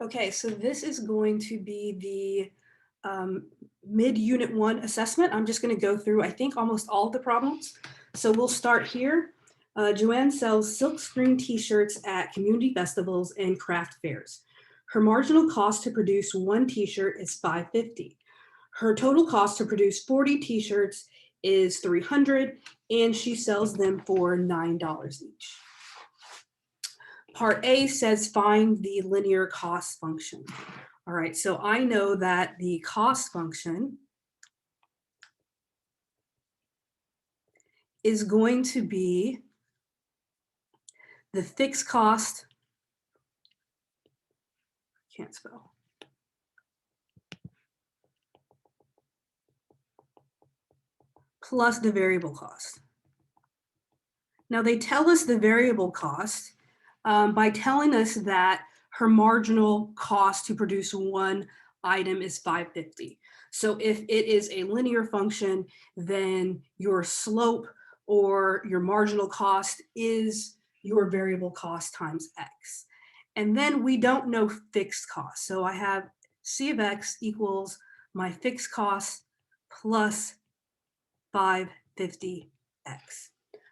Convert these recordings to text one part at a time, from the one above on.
Okay, so this is going to be the mid-unit 1 assessment. I'm just going to go through, I think, almost all of the problems. So we'll start here. Joanne sells silkscreen t-shirts at community festivals and craft fairs. Her marginal cost to produce one t-shirt is $5.50. Her total cost to produce 40 t-shirts is $300, and she sells them for $9 each. Part A says find the linear cost function. All right, so I know that the cost function is going to be the fixed cost, can't spell, plus the variable cost. Now they tell us the variable cost by telling us that her marginal cost to produce one item is $5.50. So if it is a linear function, then your slope or your marginal cost is your variable cost times X. And then we don't know fixed cost. So I have C of X equals my fixed cost plus 550X.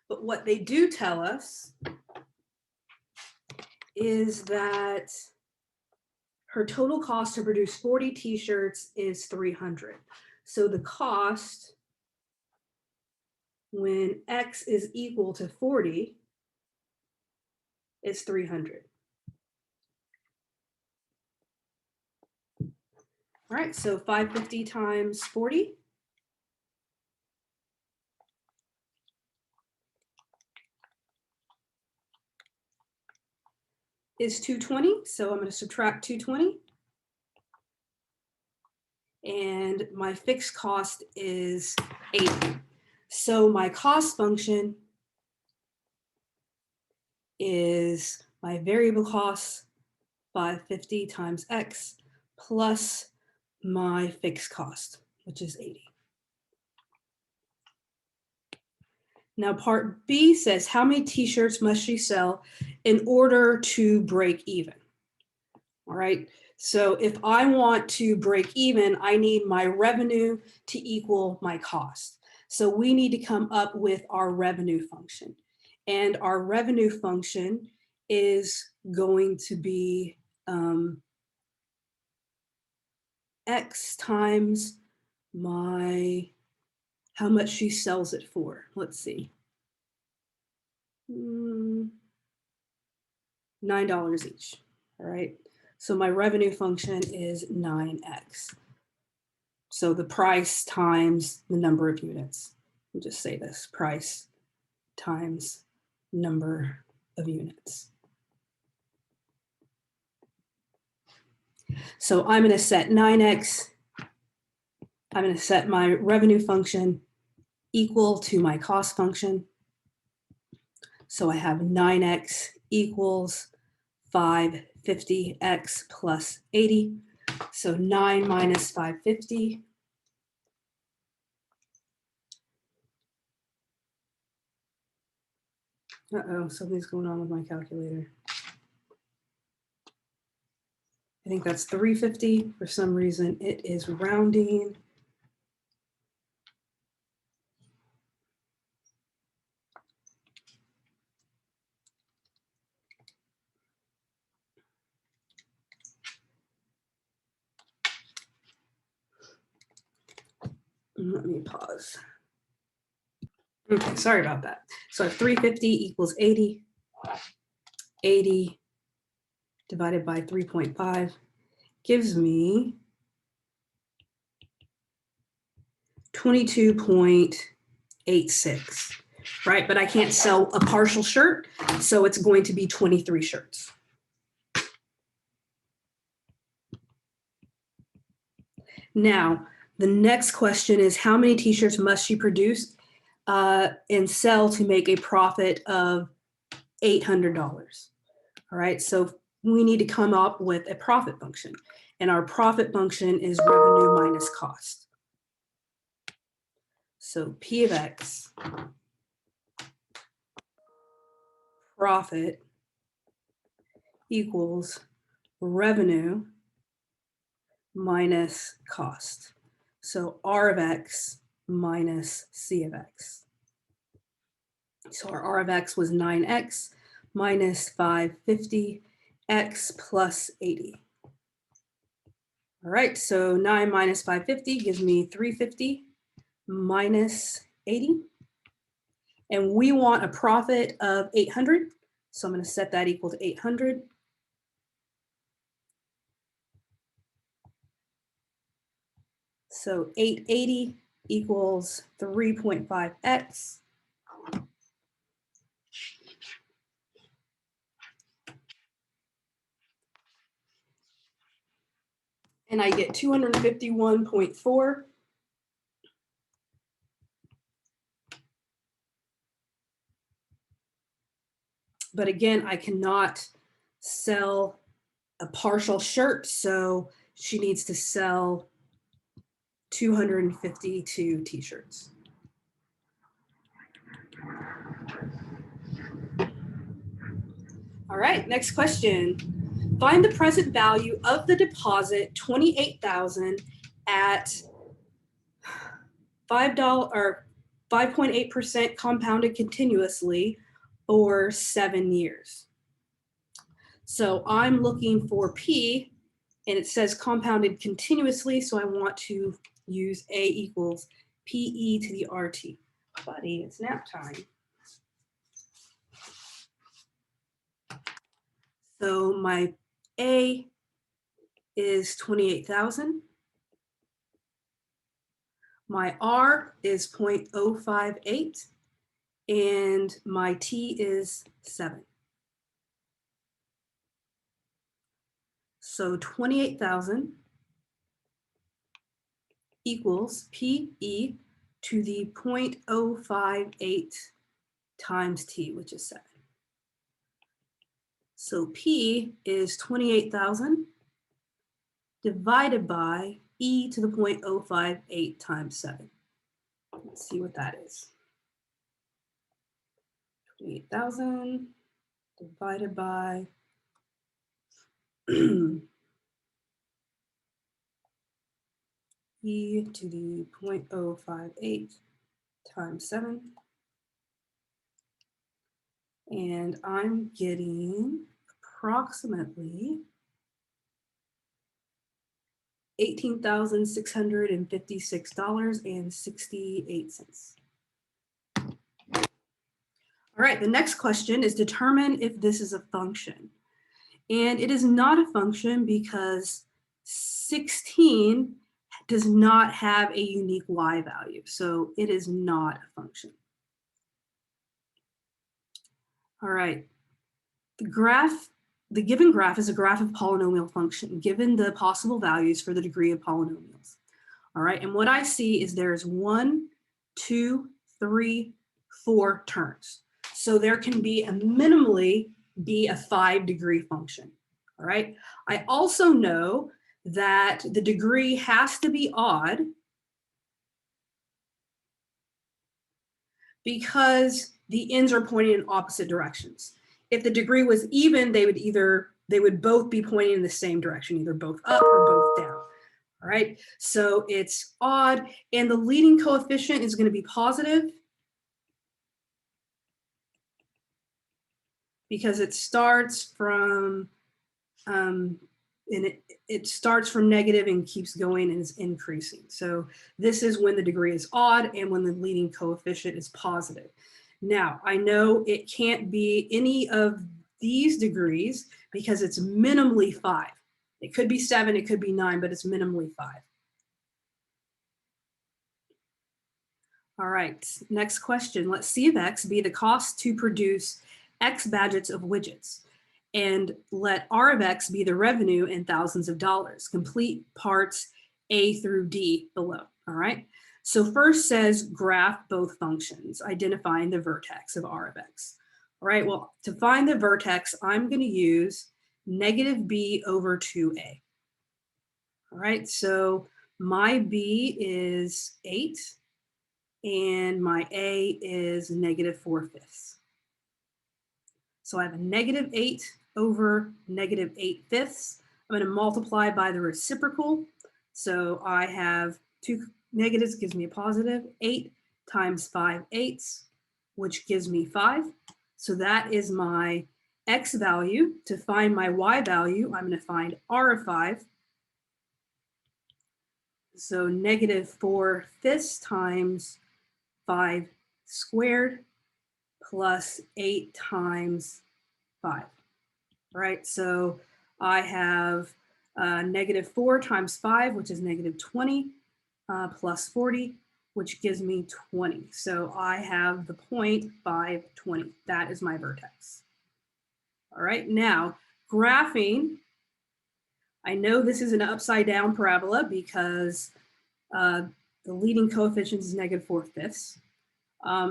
But what they do tell us is that her total cost to produce 40 t-shirts is $300. So the cost when X is equal to 40 is $300. All right, so 550 times 40 is 220. So I'm going to subtract 220. And my fixed cost is 80. So my cost function is my variable cost 550 times X plus my fixed cost, which is 80. Now part B says, how many t-shirts must she sell in order to break even? All right, so if I want to break even, I need my revenue to equal my cost. So we need to come up with our revenue function. And our revenue function is going to be X times how much she sells it for. Let's see. $9 each. All right. So my revenue function is 9X. So the price times the number of units. We'll just say this, price times number of units. So I'm going to set 9X. I'm going to set my revenue function equal to my cost function. So I have 9X equals 550X plus 80. So 9 minus 550. Uh-oh, something's going on with my calculator. I think that's 350. For some reason, it is rounding. Let me pause. Okay, sorry about that. So 350 equals 80. 80 divided by 3.5 gives me 22.86, right? But I can't sell a partial shirt, so it's going to be 23 shirts. Now, the next question is how many t-shirts must she produce and sell to make a profit of $800? All right, so we need to come up with a profit function. And our profit function is revenue minus cost. So P of X, profit equals revenue minus cost. So R of X minus C of X. So our R of X was 9X minus 550, X plus 80. All right, so 9 minus 550 gives me 350 minus 80. And we want a profit of 800. So I'm going to set that equal to 800. So 880 equals 3.5x. And I get 251.4. But again, I cannot sell a partial shirt, so she needs to sell 252 t-shirts. All right, next question. Find the present value of the deposit, $28,000 at $5 or 5.8% compounded continuously or 7 years. So I'm looking for P, and it says compounded continuously, so I want to use A equals PE to the RT. Buddy, it's nap time. So my A is 28,000. My R is 0.058, and my T is 7. So 28,000 equals PE to the 0.058 times T, which is 7. So P is 28,000 divided by E to the 0.058 times 7. Let's see what that is. 28,000 divided by E to the 0.058 times 7. And I'm getting approximately $18,656.68. All right, the next question is determine if this is a function. And it is not a function because 16 does not have a unique y value. So it is not a function. All right, the given graph is a graph of polynomial function given the possible values for the degree of polynomials. All right, and what I see is there's 1, 2, 3, 4 terms. So there can be a minimally be a 5-degree function. All right, I also know that the degree has to be odd because the ends are pointing in opposite directions. If the degree was even, they would both be pointing in the same direction, either both up or both down. All right, so it's odd, and the leading coefficient is going to be positive because it starts from it starts from negative and keeps going and is increasing. So this is when the degree is odd and when the leading coefficient is positive. Now, I know it can't be any of these degrees because it's minimally 5. It could be 7, it could be 9, but it's minimally 5. All right, next question. Let C of X be the cost to produce X badgets of widgets. And let R of X be the revenue in thousands of dollars. Complete parts A through D below, all right? So first says graph both functions, identifying the vertex of R of X. All right, well, to find the vertex, I'm gonna use negative B over 2A. All right, so my B is 8 and my A is negative 4/5. So I have a negative 8 over negative 8/5. I'm going to multiply by the reciprocal. So I have 2 negatives gives me a positive. 8 times 5/8, which gives me 5. So that is my x value. To find my y value, I'm going to find r of 5. So -4/5 times 5 squared plus 8 times 5. Right? So I have -4 times 5, which is -20, plus 40, which gives me 20. So I have the point 5, 20. That is my vertex. All right, now graphing. I know this is an upside down parabola because the leading coefficient is -4/5.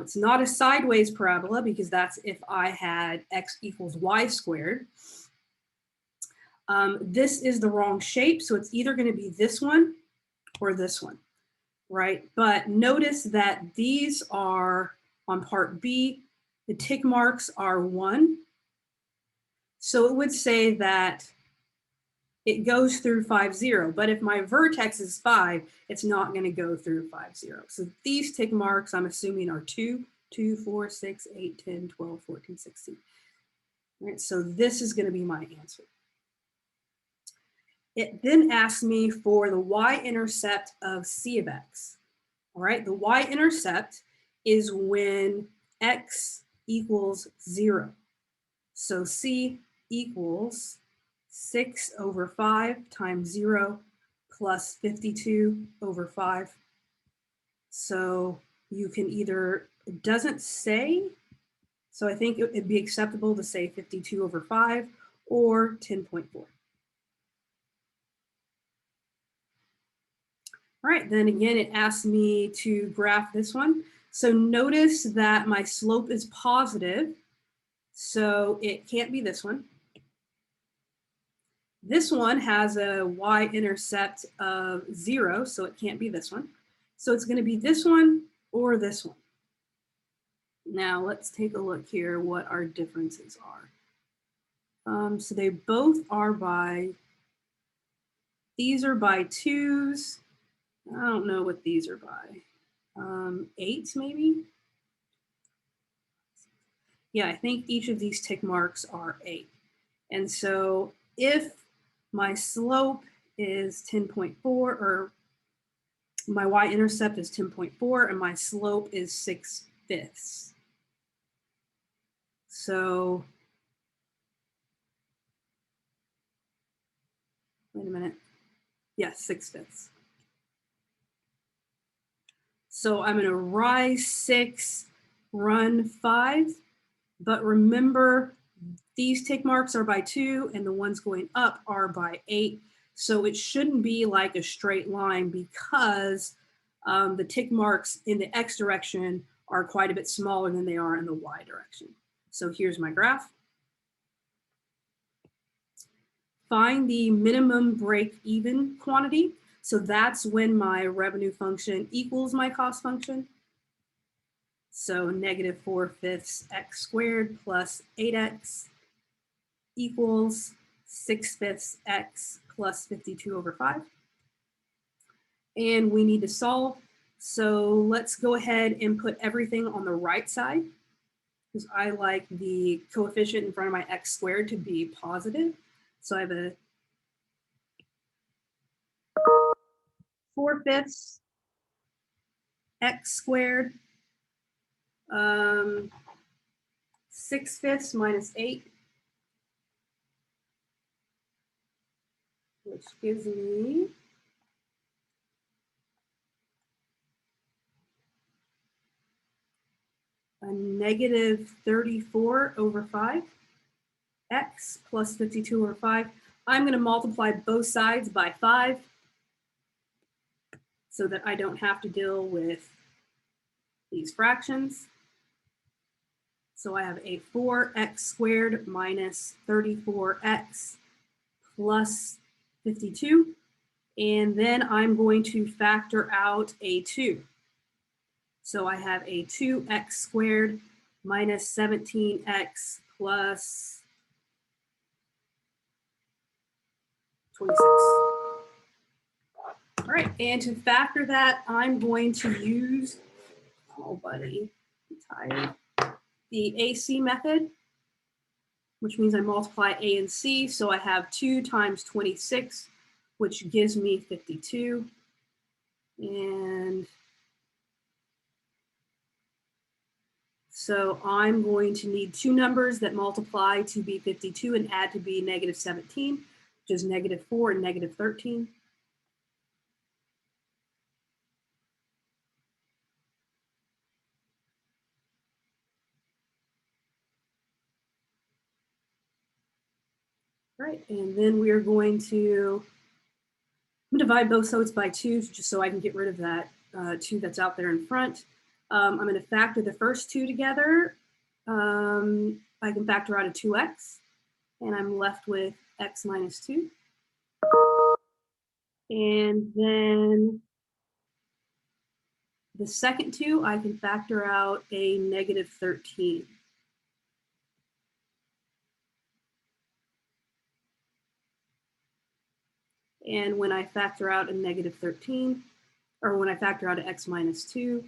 It's not a sideways parabola because that's if I had x equals y squared. This is the wrong shape, so it's either going to be this one or this one, right? But notice that these are on part B, the tick marks are 1. So it would say that it goes through 5, 0. But if my vertex is 5, it's not going to go through 5, 0. So these tick marks, I'm assuming, are 2, 2, 4, 6, 8, 10, 12, 14, 16. All right, so this is going to be my answer. It then asks me for the y-intercept of c of x. All right, the y-intercept is when x equals 0. So c equals 6 over 5 times 0 plus 52 over 5. So you can either, it doesn't say, so I think it'd be acceptable to say 52 over 5 or 10.4. All right, then again, it asks me to graph this one. So notice that my slope is positive, so it can't be this one. This one has a y-intercept of 0, so it can't be this one. So it's going to be this one or this one. Now let's take a look here what our differences are. So they both are by, these are by 2s. I don't know what these are by. 8 maybe? Yeah, I think each of these tick marks are 8. And so if my slope is 10.4, or my y-intercept is 10.4, and my slope is 6/5. So, wait a minute. Yes, 6/5. So I'm going to rise 6, run 5. But remember, these tick marks are by 2 and the ones going up are by 8. So it shouldn't be like a straight line because the tick marks in the x direction are quite a bit smaller than they are in the y direction. So here's my graph. Find the minimum break-even quantity. So that's when my revenue function equals my cost function. So -4/5 x squared plus 8x equals 6/5 x plus 52 over 5. And we need to solve. So let's go ahead and put everything on the right side because I like the coefficient in front of my x squared to be positive. So I have a 4/5 x squared, 6/5 minus 8, which gives me a -34 over 5, x plus 52 over 5. I'm going to multiply both sides by 5 so that I don't have to deal with these fractions. So I have a 4x squared minus 34x plus 52. And then I'm going to factor out a 2. So I have a 2x squared minus 17x plus 26. All right, and to factor that, I'm going to use, oh buddy, I'm tired, the AC method, which means I multiply A and C. So I have 2 times 26, which gives me 52. And so I'm going to need 2 numbers that multiply to be 52 and add to be negative 17, which is negative 4 and negative 13. Right, and then we are going to divide both sides by 2 just so I can get rid of that 2 that's out there in front. I'm going to factor the first 2 together. I can factor out a 2x, and I'm left with x minus 2. And then the second 2, I can factor out a negative 13. And when I factor out a negative 13, or when I factor out an x minus 2,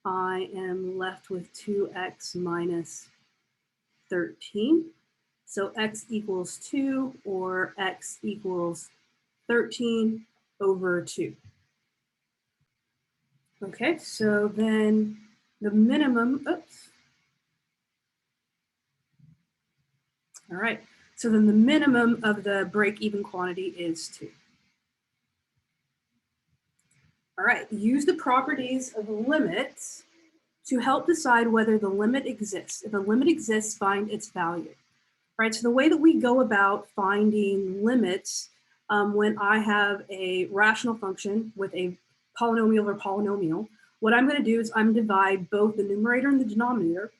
I am left with 2x minus 13. So x equals 2, or x equals 13 over 2. Okay, so then the minimum, oops. All right, so then the minimum of the break-even quantity is 2. All right, use the properties of limits to help decide whether the limit exists. If a limit exists, find its value. Right, so the way that we go about finding limits when I have a rational function with a polynomial or polynomial, what I'm going to do is I'm going to divide both the numerator and the denominator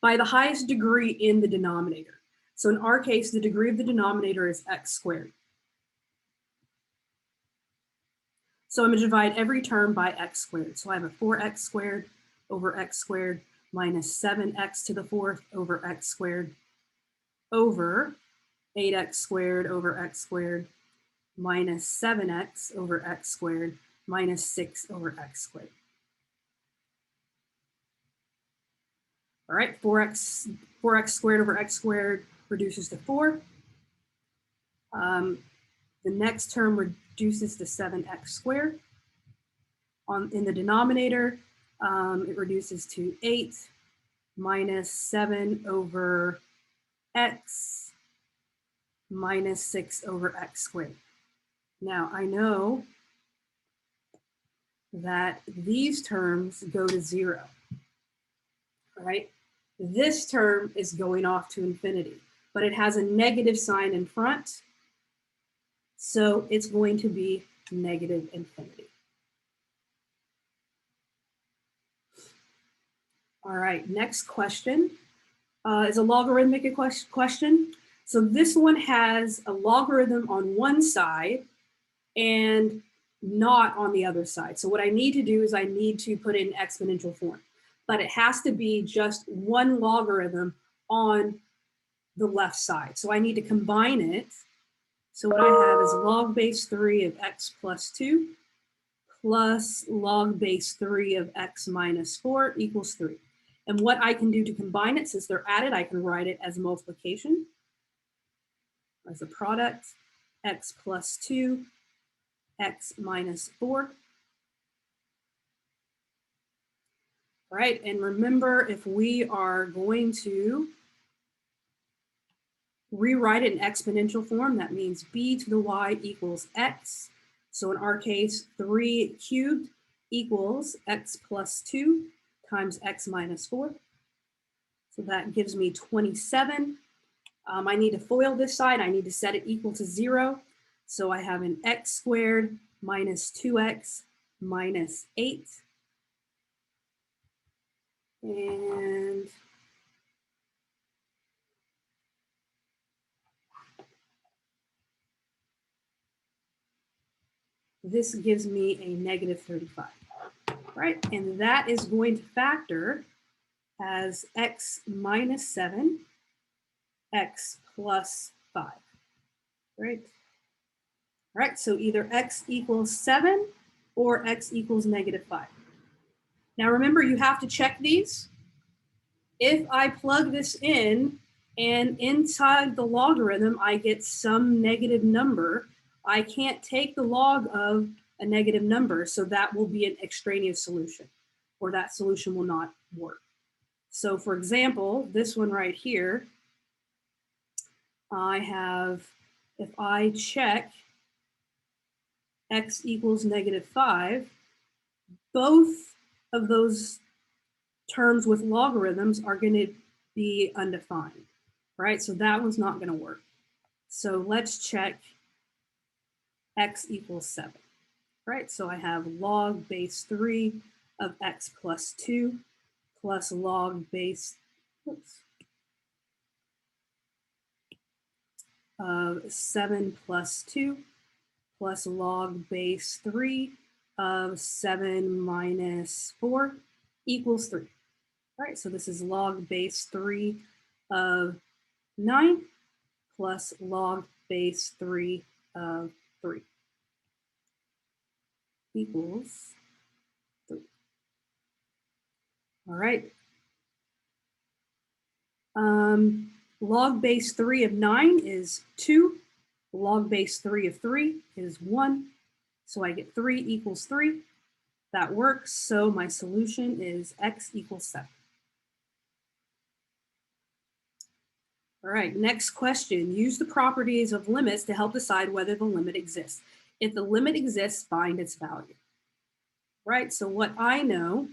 by the highest degree in the denominator. So in our case, the degree of the denominator is x squared. So I'm going to divide every term by x squared. So I have a 4x squared over x squared minus 7x to the 4th over x squared over 8x squared over x squared minus 7x over x squared minus 6 over x squared. All right, 4x squared over x squared reduces to 4. The next term reduces to 7x squared. In the denominator, it reduces to 8 minus 7 over x minus 6 over x squared. Now, I know that these terms go to 0, all right? This term is going off to infinity, but it has a negative sign in front, so it's going to be negative infinity. All right, next question is a logarithmic question. So this one has a logarithm on one side and not on the other side. So what I need to do is I need to put it in exponential form, but it has to be just one logarithm on the left side. So I need to combine it. So what I have is log base 3 of x plus 2 plus log base 3 of x minus 4 equals 3. And what I can do to combine it, since they're added, I can write it as multiplication, as a product, x plus 2, x minus 4. All right, and remember, if we are going to rewrite it in exponential form, that means b to the y equals x. So in our case, 3 cubed equals x plus 2 times x minus 4. So that gives me 27. I need to FOIL this side. I need to set it equal to 0. So I have an x squared minus 2x minus 8. And this gives me a negative 35, right? And that is going to factor as x minus 7, x plus 5. Great. All right, so either x equals 7 or x equals -5. Now remember, you have to check these. If I plug this in and inside the logarithm I get some negative number, I can't take the log of a negative number, so that will be an extraneous solution, or that solution will not work. So for example, this one right here, I have, if I check x equals -5, both of those terms with logarithms are going to be undefined, right? So that one's not going to work. So let's check x equals 7, right? So I have log base 3 of x plus 2 plus log base of 7 plus 2 plus log base 3 of 7 minus 4 equals 3. All right, so this is log base 3 of 9 plus log base 3 of 3 equals 3. All right. Log base 3 of 9 is 2. Log base 3 of 3 is 1. So I get 3 equals 3. That works. So my solution is x equals 7. All right, next question. Use the properties of limits to help decide whether the limit exists. If the limit exists, find its value. Right, so what I know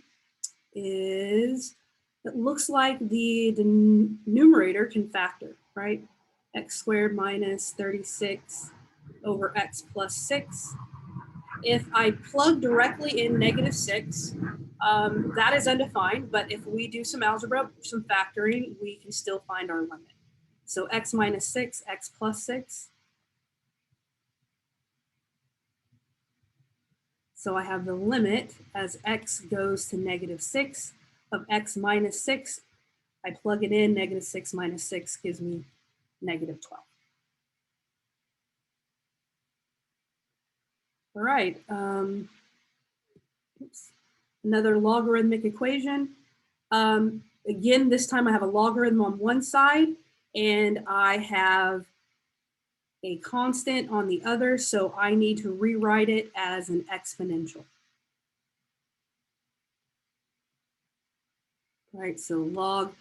is it looks like the numerator can factor, right? X squared minus 36 over x plus 6. If I plug directly in -6, that is undefined, but if we do some algebra, some factoring, we can still find our limit. So x minus 6, x plus 6. So I have the limit as x goes to -6 of x minus 6. I plug it in, -6 minus 6 gives me -12. All right. Another logarithmic equation. Again, this time I have a logarithm on one side and I have a constant on the other, so I need to rewrite it as an exponential. Right, so log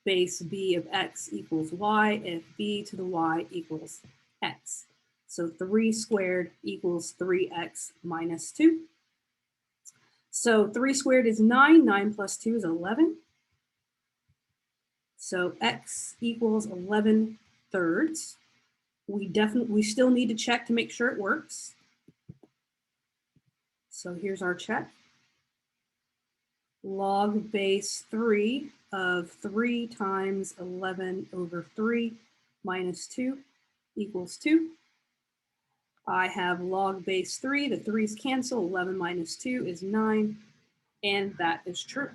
base b of x equals y if b to the y equals x. So 3 squared equals 3x minus 2. So 3 squared is 9, 9 plus 2 is 11. So x equals 11 thirds. We still need to check to make sure it works. So here's our check. Log base 3 of 3 times 11 over 3 minus 2 equals 2. I have log base 3, the 3's cancel, 11 minus 2 is 9, and that is true.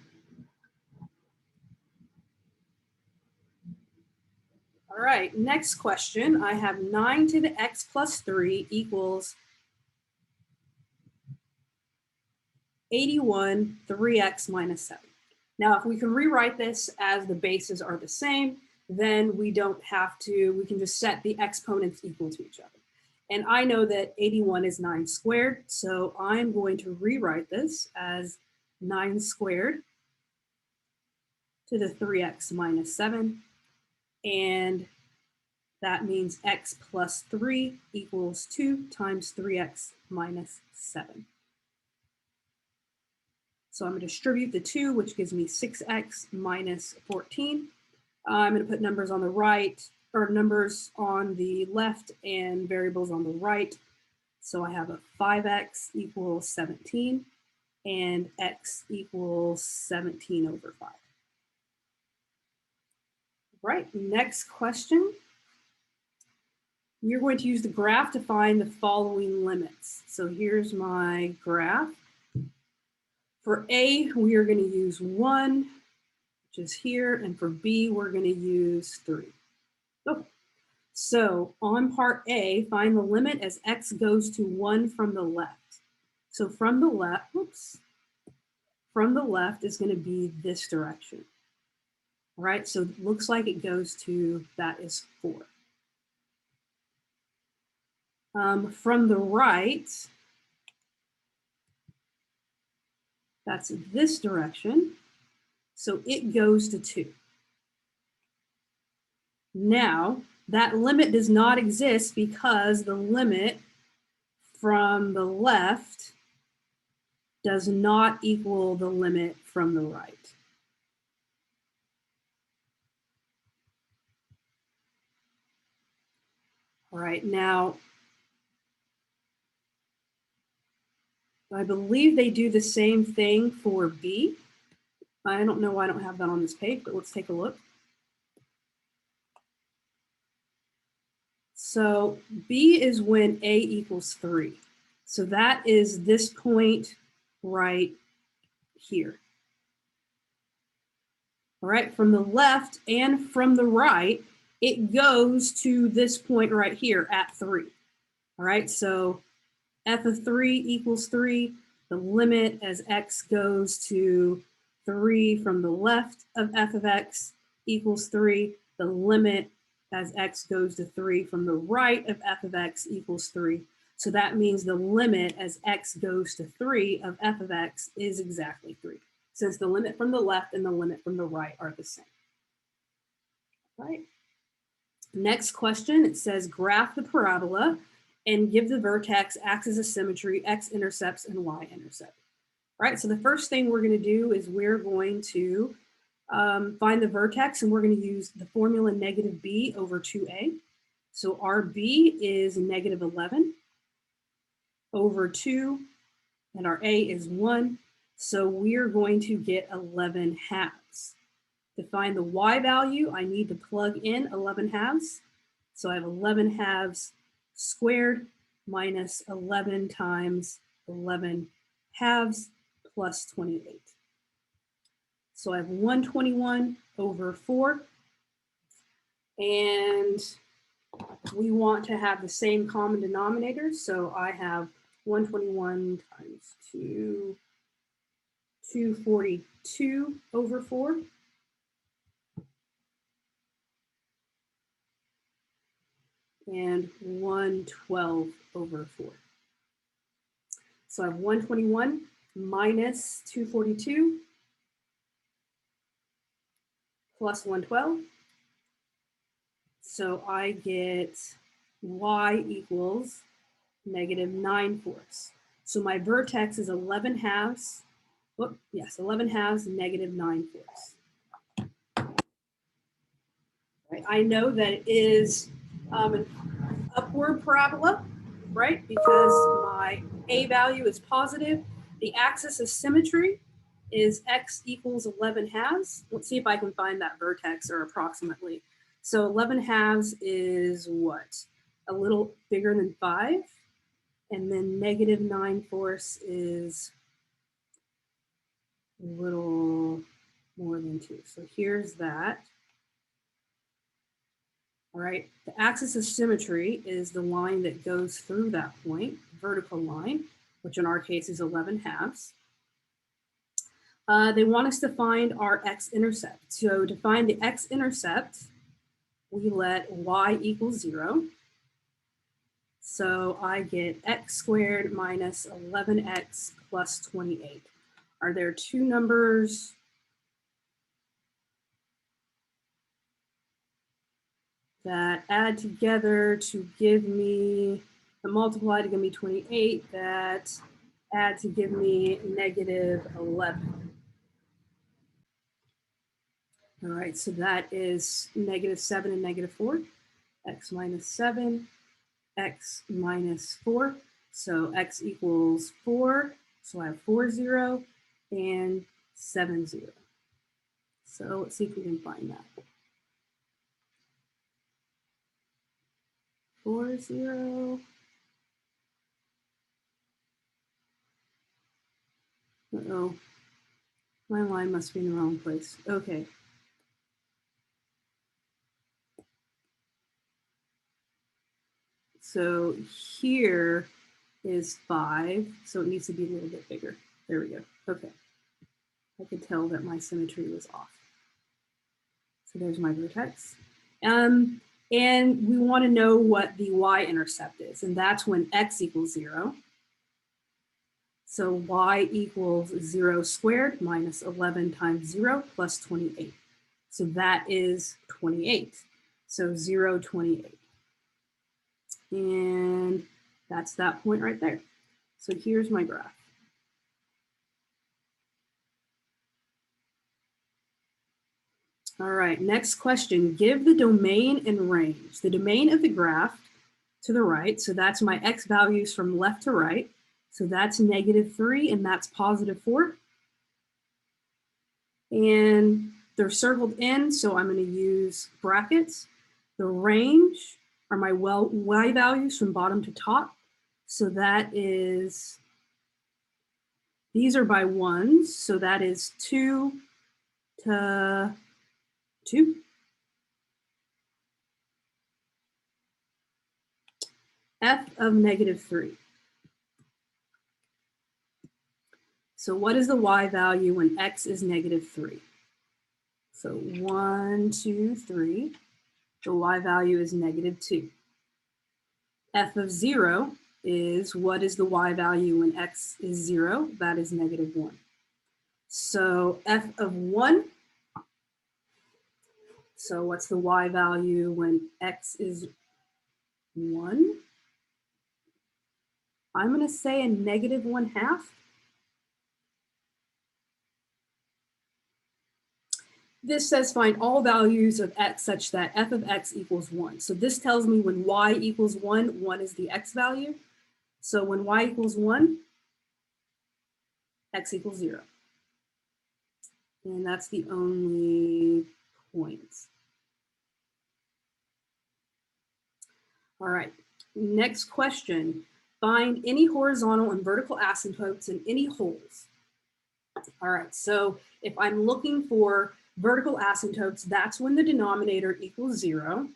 All right, next question. I have 9 to the x plus 3 equals 81, 3x minus 7. Now, if we can rewrite this as the bases are the same, then we don't have to, we can just set the exponents equal to each other. And I know that 81 is 9 squared, so I'm going to rewrite this as 9 squared to the 3x minus 7. And that means x plus 3 equals 2 times 3x minus 7. So I'm going to distribute the 2, which gives me 6x minus 14. I'm going to put numbers on the right, or numbers on the left and variables on the right. So I have a 5x equals 17 and x equals 17 over 5. Right, next question. You're going to use the graph to find the following limits. So here's my graph. For A, we are going to use 1, which is here, and for B, we're going to use 3. Okay. So on part A, find the limit as x goes to 1 from the left. So from the left, whoops, from the left is going to be this direction, right? So it looks like it goes to, that is 4. From the right, that's this direction. So it goes to 2. Now, that limit does not exist because the limit from the left does not equal the limit from the right. All right, now, I believe they do the same thing for B. I don't know why I don't have that on this page, but let's take a look. So B is when A equals 3. So that is this point right here. All right, from the left and from the right, it goes to this point right here at 3. All right, so f of 3 equals 3. The limit as x goes to 3 from the left of f of x equals 3. The limit as x goes to 3 from the right of f of x equals 3. So that means the limit as x goes to 3 of f of x is exactly 3, since the limit from the left and the limit from the right are the same. Right. Next question, it says graph the parabola and give the vertex axis of symmetry, x-intercepts and y-intercept. Right, so the first thing we're going to do is we're going to find the vertex, and we're going to use the formula negative b over 2a. So our b is negative 11 over 2, and our a is 1. So we're going to get 11 halves. To find the y value, I need to plug in 11 halves. So I have 11 halves squared minus 11 times 11 halves plus 28. So I have 121 over 4. And we want to have the same common denominator. So I have 121 times 2, 242 over 4. And 112 over 4. So I have 121 minus 242 plus 112. So I get y equals negative 9/4. So my vertex is 11 halves. Oh, yes, 11 halves, negative 9/4. Right. I know that it is an upward parabola, right? Because my a value is positive. The axis of symmetry is x equals 11 halves. Let's see if I can find that vertex or approximately. So 11 halves is what? A little bigger than 5. And then negative 9/4 is a little more than 2. So here's that. All right, the axis of symmetry is the line that goes through that point, vertical line, which in our case is 11 halves. They want us to find our x-intercept. So to find the x-intercept, we let y equal 0. So I get x squared minus 11x plus 28. Are there two numbers that add together to give me, the multiply to give me 28, that add to give me negative 11? All right, so that is negative 7 and negative 4, x minus 7, x minus 4. So x equals 4, so I have 4, 0, and 7, 0. So let's see if we can find that. 4, 0. Uh-oh, my line must be in the wrong place. Okay. So here is 5, so it needs to be a little bit bigger. There we go. Okay. I could tell that my symmetry was off. So there's my vertex. And we want to know what the y-intercept is, and that's when x equals 0. So y equals 0 squared minus 11 times 0 plus 28. So that is 28. So 0, 28. And that's that point right there. So here's my graph. All right, next question. Give the domain and range. The domain of the graph to the right, so that's my x values from left to right. So that's -3 and that's +4. And they're circled in, so I'm going to use brackets. The range are my y values from bottom to top. So that is, these are by ones, so that is 2 to 2. F of -3. So what is the y value when x is -3? So 1, 2, 3. The y value is -2. F of 0 is, what is the y value when x is 0? That is -1. So f of 1. So what's the y value when x is 1? I'm going to say a -1/2. This says find all values of x such that f of x equals 1. So this tells me when y equals 1, 1 is the x value. So when y equals 1, x equals 0. And that's the only point. All right, next question. Find any horizontal and vertical asymptotes in any holes. All right, so if I'm looking for vertical asymptotes, that's when the denominator equals 0,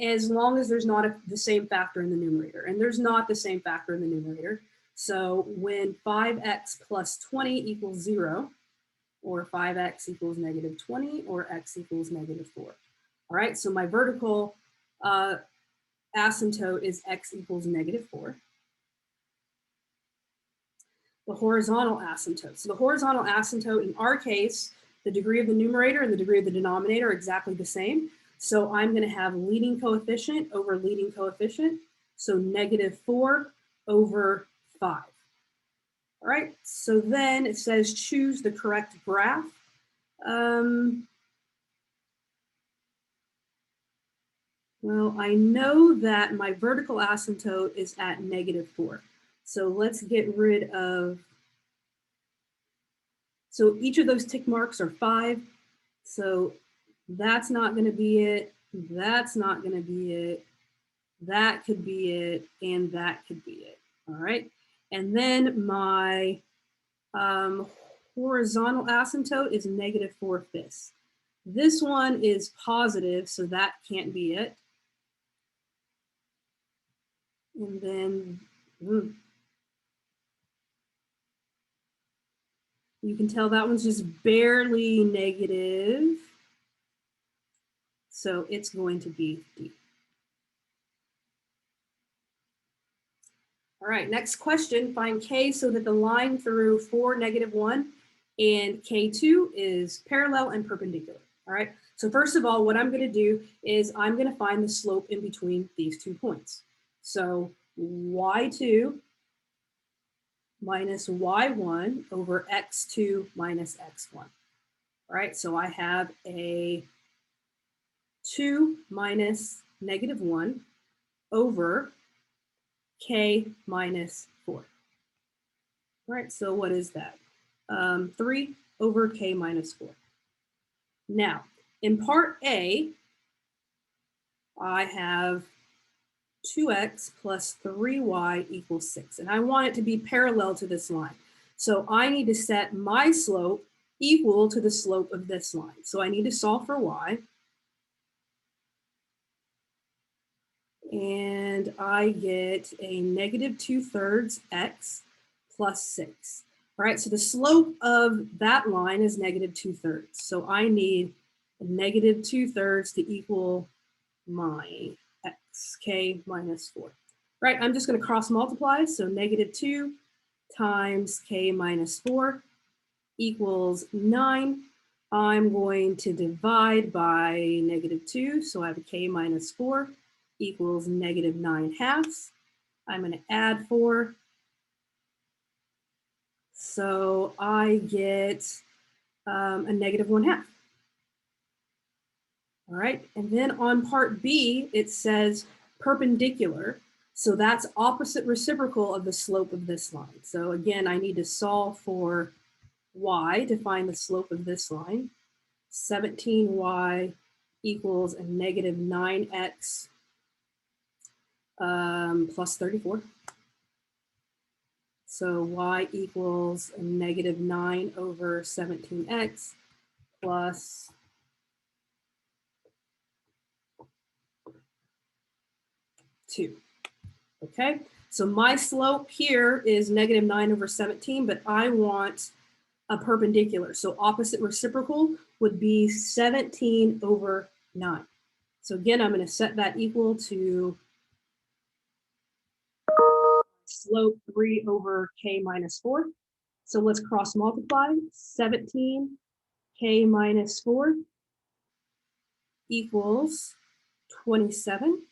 as long as there's not the same factor in the numerator. And there's not the same factor in the numerator. So when 5x plus 20 equals 0, or 5x equals -20, or x equals -4. All right, so my vertical asymptote is x equals -4. The horizontal asymptote. So the horizontal asymptote, in our case, the degree of the numerator and the degree of the denominator are exactly the same. So I'm going to have leading coefficient over leading coefficient. So -4 over 5. All right, so then it says choose the correct graph. Well, I know that my vertical asymptote is at -4. So let's get rid of, so each of those tick marks are 5. So that's not going to be it. That's not going to be it. That could be it. And that could be it. All right. And then my horizontal asymptote is -4/5. This one is positive, so that can't be it. And then you can tell that one's just barely negative. So it's going to be D. All right, next question. Find K so that the line through 4, -1 and K2 is parallel and perpendicular. All right, so first of all, what I'm going to do is I'm going to find the slope in between these 2 points. So y2 minus y1 over x2 minus x1. All right, so I have a 2 minus -1 over k minus 4. All right, so what is that? 3 over k minus 4. Now, in part A, I have 2x plus 3y equals 6. And I want it to be parallel to this line. So I need to set my slope equal to the slope of this line. So I need to solve for y. and I get a negative 2/3 x plus 6. All right, so the slope of that line is negative 2/3. So I need a negative 2/3 to equal my x, k minus 4. Right, I'm just going to cross multiply. So negative 2 times k minus 4 equals 9. I'm going to divide by negative 2. So I have a k minus 4 equals negative 9/2. I'm going to add 4. So I get a negative 1/2. All right, and then on part B, it says perpendicular. So that's opposite reciprocal of the slope of this line. So again, I need to solve for y to find the slope of this line. 17y equals a negative 9x plus 34. So y equals a negative 9 over 17x plus 2. Okay, so my slope here is negative 9 over 17, but I want a perpendicular. So opposite reciprocal would be 17 over 9. So again, I'm going to set that equal to slope 3 over k minus 4. So let's cross multiply. 17 k minus 4 equals 27.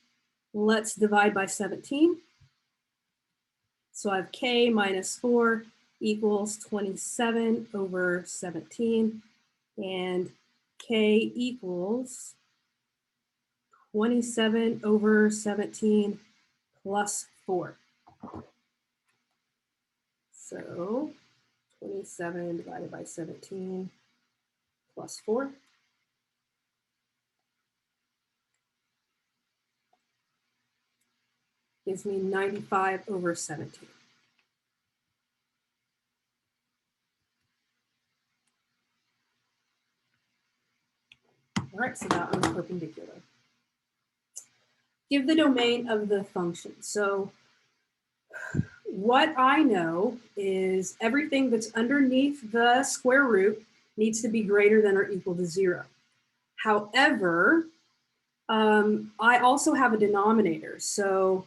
Let's divide by 17. So I have k minus 4 equals 27 over 17, and k equals 27 over 17 plus 4. So 27 divided by 17 plus 4 gives me 95 over 17. All right, so that one's perpendicular. Give the domain of the function. So what I know is everything that's underneath the square root needs to be greater than or equal to 0. However, I also have a denominator. So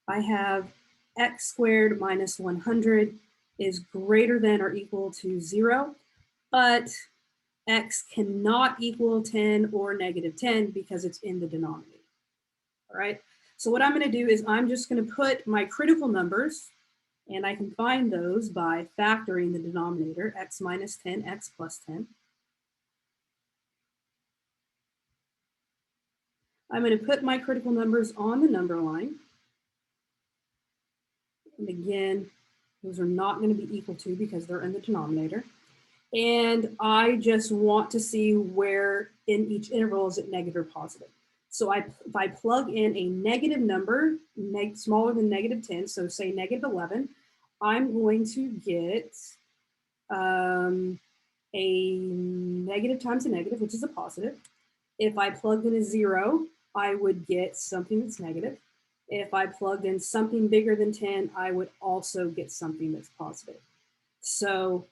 I have x squared minus 100 is greater than or equal to 0, but x cannot equal 10 or negative 10 because it's in the denominator. All right, so what I'm going to do is I'm just going to put my critical numbers, and I can find those by factoring the denominator, x minus 10, x plus 10. I'm going to put my critical numbers on the number line. And again, those are not going to be equal to because they're in the denominator. And I just want to see where in each interval is it negative or positive. So if I plug in a negative number, smaller than negative 10, so say negative 11, I'm going to get a negative times a negative, which is a positive. If I plugged in a 0, I would get something that's negative. If I plugged in something bigger than 10, I would also get something that's positive. So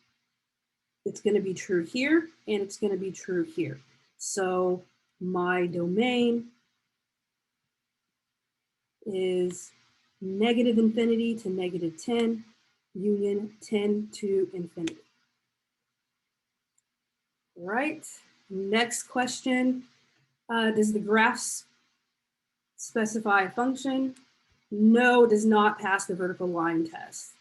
it's going to be true here, and it's going to be true here. So my domain is negative infinity to negative 10, union 10 to infinity. All right, next question. Does the graph specify a function? No, it does not pass the vertical line test.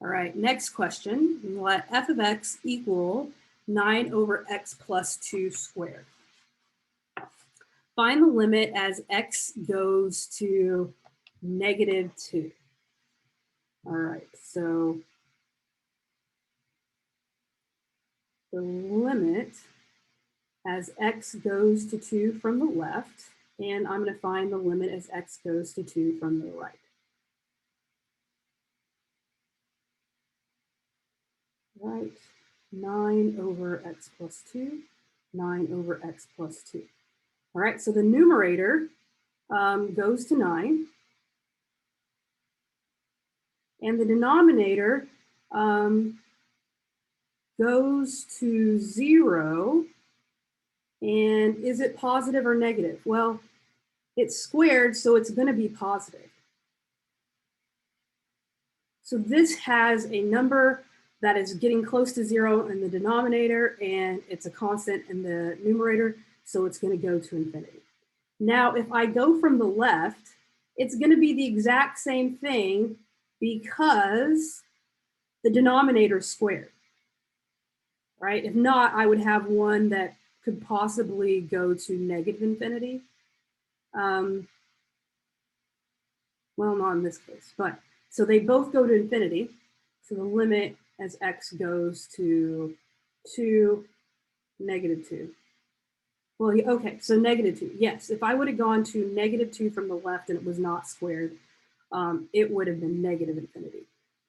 All right, next question. Let f of x equal 9 over x plus 2 squared. Find the limit as x goes to negative 2. All right, so the limit as x goes to 2 from the left, and I'm going to find the limit as x goes to 2 from the right. Right, 9 over x plus 2 9 over x plus 2. All right, so the numerator goes to 9. And the denominator goes to 0. And is it positive or negative? Well, it's squared, so it's going to be positive. So this has a number that is getting close to 0 in the denominator, and it's a constant in the numerator, so it's going to go to infinity. Now, if I go from the left, it's going to be the exact same thing because the denominator is squared, right? If not, I would have one that could possibly go to negative infinity. Well, not in this case, but so they both go to infinity. So the limit as x goes to 2, negative 2. Well, okay, so negative 2. Yes, if I would have gone to negative 2 from the left and it was not squared, it would have been negative infinity.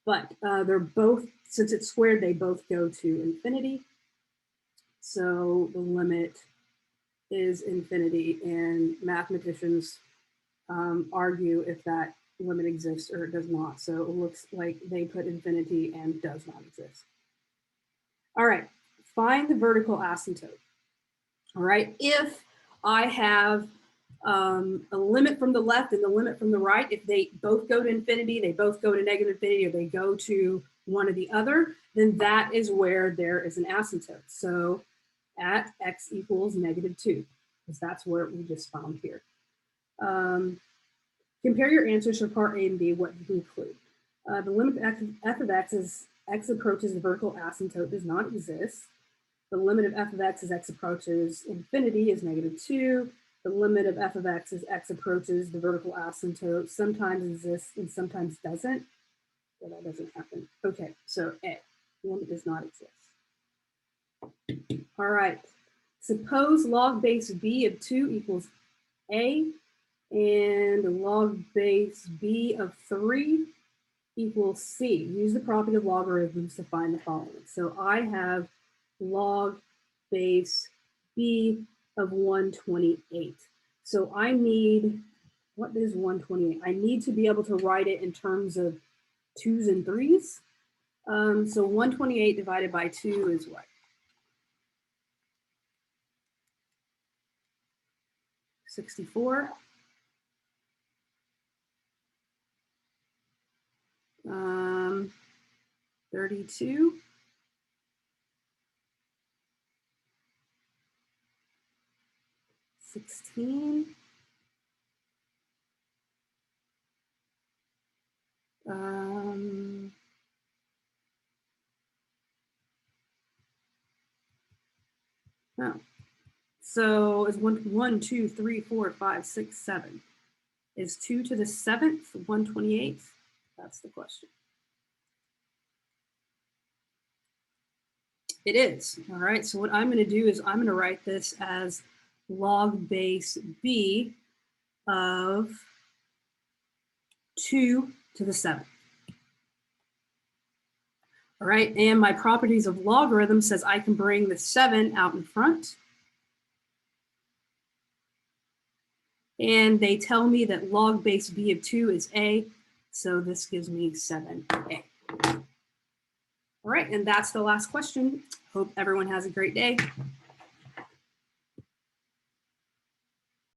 But they're both, since it's squared, they both go to infinity. So the limit is infinity, and mathematicians argue if that limit exists or it does not. So it looks like they put infinity and does not exist. All right, find the vertical asymptote. All right, if I have a limit from the left and the limit from the right, if they both go to infinity, they both go to negative infinity, or they go to one or the other, then that is where there is an asymptote. So at x equals negative 2, because that's where we just found here. Compare your answers for part A and B. What did you include? The limit of f of x as x approaches the vertical asymptote does not exist. The limit of f of x as x approaches infinity is negative 2. The limit of f of x as x approaches the vertical asymptote sometimes exists and sometimes doesn't. Well, that doesn't happen. Okay, so A, the limit does not exist. All right, suppose log base b of 2 equals A, and log base b of 3 equals c. Use the property of logarithms to find the following. So I have log base b of 128. So I need, what is 128? I need to be able to write it in terms of 2s and 3s. So 128 divided by 2 is what? 64. 32. 16. Oh. So is 1, 2, 3, 4, 5, 6, 7. Is 2 to the 7th 128? That's the question. It is. All right. So what I'm going to do is I'm going to write this as log base b of 2 to the 7th. All right. And my properties of logarithm says I can bring the 7 out in front. And they tell me that log base b of 2 is a. So this gives me 7a. All right. And that's the last question. Hope everyone has a great day.